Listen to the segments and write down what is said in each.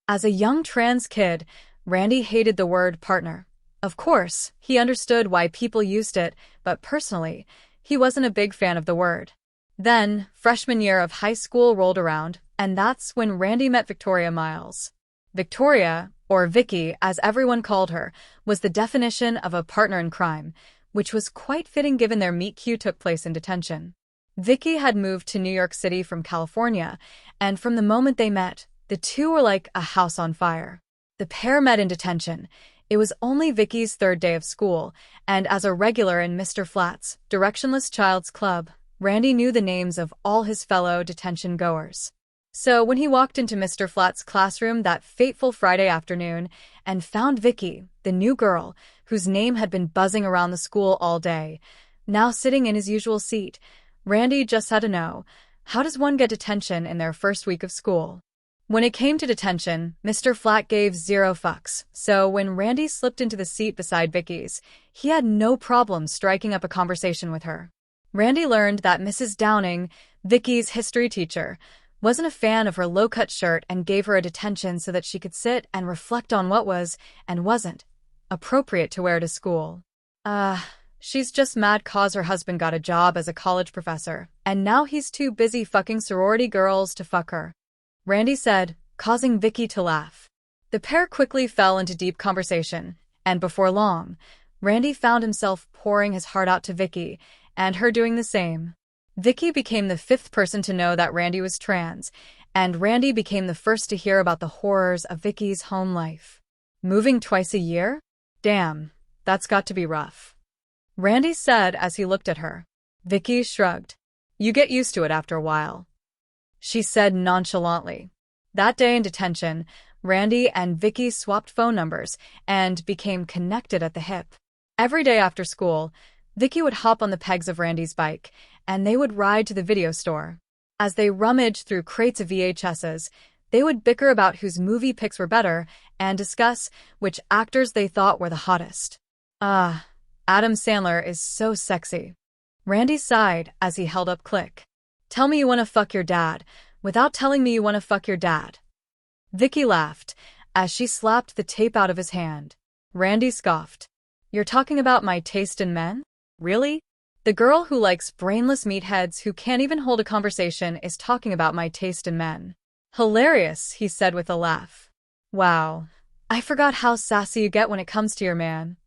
As a young trans kid, Randy hated the word partner. Of course, he understood why people used it, but personally, he wasn't a big fan of the word. Then, freshman year of high school rolled around, and that's when Randy met Victoria Miles. Victoria, or Vicky as everyone called her, was the definition of a partner in crime, which was quite fitting given their meet-cute took place in detention. Vicky had moved to New York City from California, and from the moment they met, the two were like a house on fire. The pair met in detention. It was only Vicky's third day of school, and as a regular in Mr. Flat's Directionless Child's Club, Randy knew the names of all his fellow detention-goers. So when he walked into Mr. Flat's classroom that fateful Friday afternoon and found Vicky, the new girl, whose name had been buzzing around the school all day, now sitting in his usual seat, Randy just had to know, how does one get detention in their first week of school? When it came to detention, Mr. Flat gave zero fucks, so when Randy slipped into the seat beside Vicky's, he had no problem striking up a conversation with her. Randy learned that Mrs. Downing, Vicky's history teacher, wasn't a fan of her low-cut shirt and gave her a detention so that she could sit and reflect on what was, and wasn't, appropriate to wear to school. She's just mad 'cause her husband got a job as a college professor, and now he's too busy fucking sorority girls to fuck her, Randy said, causing Vicky to laugh. The pair quickly fell into deep conversation, and before long, Randy found himself pouring his heart out to Vicky, and her doing the same. Vicky became the fifth person to know that Randy was trans, and Randy became the first to hear about the horrors of Vicky's home life. Moving twice a year? Damn, that's got to be rough, Randy said as he looked at her. Vicky shrugged. You get used to it after a while, she said nonchalantly. That day in detention, Randy and Vicky swapped phone numbers and became connected at the hip. Every day after school, Vicky would hop on the pegs of Randy's bike, and they would ride to the video store. As they rummaged through crates of VHSs, they would bicker about whose movie picks were better and discuss which actors they thought were the hottest. Adam Sandler is so sexy, Randy sighed as he held up Click. Tell me you want to fuck your dad, without telling me you want to fuck your dad. Vicky laughed as she slapped the tape out of his hand. Randy scoffed. You're talking about my taste in men? Really? The girl who likes brainless meatheads who can't even hold a conversation is talking about my taste in men. Hilarious, he said with a laugh. Wow, I forgot how sassy you get when it comes to your man.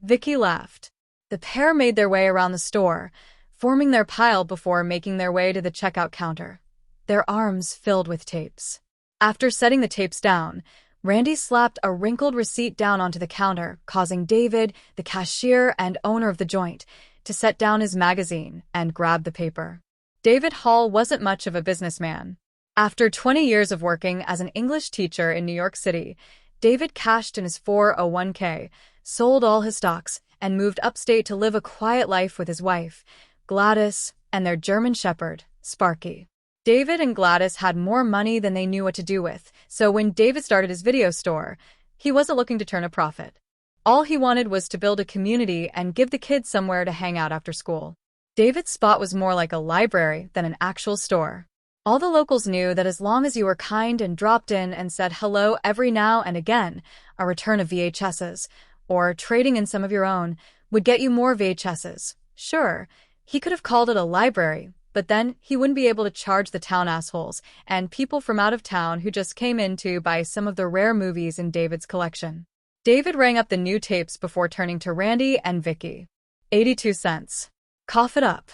Vicky laughed. The pair made their way around the store, forming their pile before making their way to the checkout counter, their arms filled with tapes. After setting the tapes down, Randy slapped a wrinkled receipt down onto the counter, causing David, the cashier and owner of the joint, to set down his magazine and grab the paper. David Hall wasn't much of a businessman. After 20 years of working as an English teacher in New York City, David cashed in his 401k, sold all his stocks, and moved upstate to live a quiet life with his wife, Gladys, and their German shepherd, Sparky. David and Gladys had more money than they knew what to do with, so when David started his video store, he wasn't looking to turn a profit. All he wanted was to build a community and give the kids somewhere to hang out after school. David's spot was more like a library than an actual store. All the locals knew that as long as you were kind and dropped in and said hello every now and again, a return of VHSs, or trading in some of your own, would get you more VHSs. Sure, he could have called it a library, but then he wouldn't be able to charge the town assholes and people from out of town who just came in to buy some of the rare movies in David's collection. David rang up the new tapes before turning to Randy and Vicky. 82 cents. Cough it up,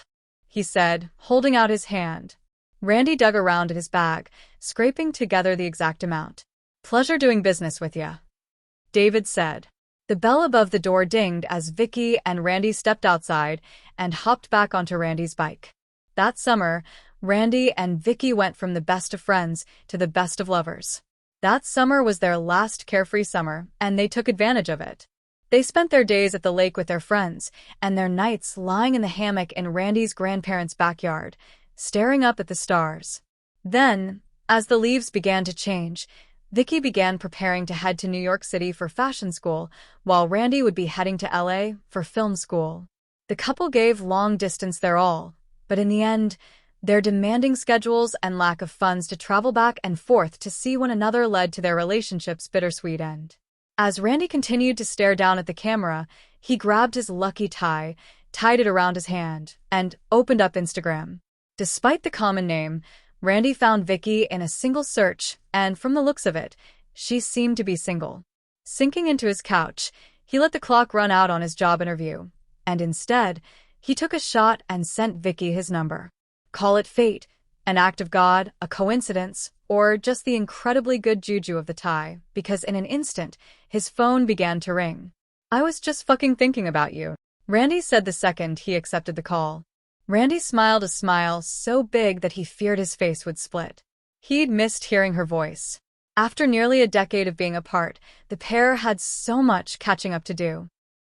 he said, holding out his hand. Randy dug around in his bag, scraping together the exact amount. Pleasure doing business with ya, David said. The bell above the door dinged as Vicky and Randy stepped outside and hopped back onto Randy's bike. That summer, Randy and Vicky went from the best of friends to the best of lovers. That summer was their last carefree summer, and they took advantage of it. They spent their days at the lake with their friends, and their nights lying in the hammock in Randy's grandparents' backyard, staring up at the stars. Then, as the leaves began to change, Vicky began preparing to head to New York City for fashion school, while Randy would be heading to LA for film school. The couple gave long distance their all, but in the end, Their demanding schedules and lack of funds to travel back and forth to see one another led to their relationship's bittersweet end. As Randy continued to stare down at the camera, he grabbed his lucky tie, tied it around his hand, and opened up Instagram. Despite the common name, Randy found Vicky in a single search, and from the looks of it, she seemed to be single. Sinking into his couch, he let the clock run out on his job interview, and instead, he took a shot and sent Vicky his number. Call it fate, an act of God, a coincidence, or just the incredibly good juju of the tie, because in an instant, his phone began to ring. "I was just fucking thinking about you," Randy said the second he accepted the call. Randy smiled a smile so big that he feared his face would split. He'd missed hearing her voice. After nearly a decade of being apart, the pair had so much catching up to do.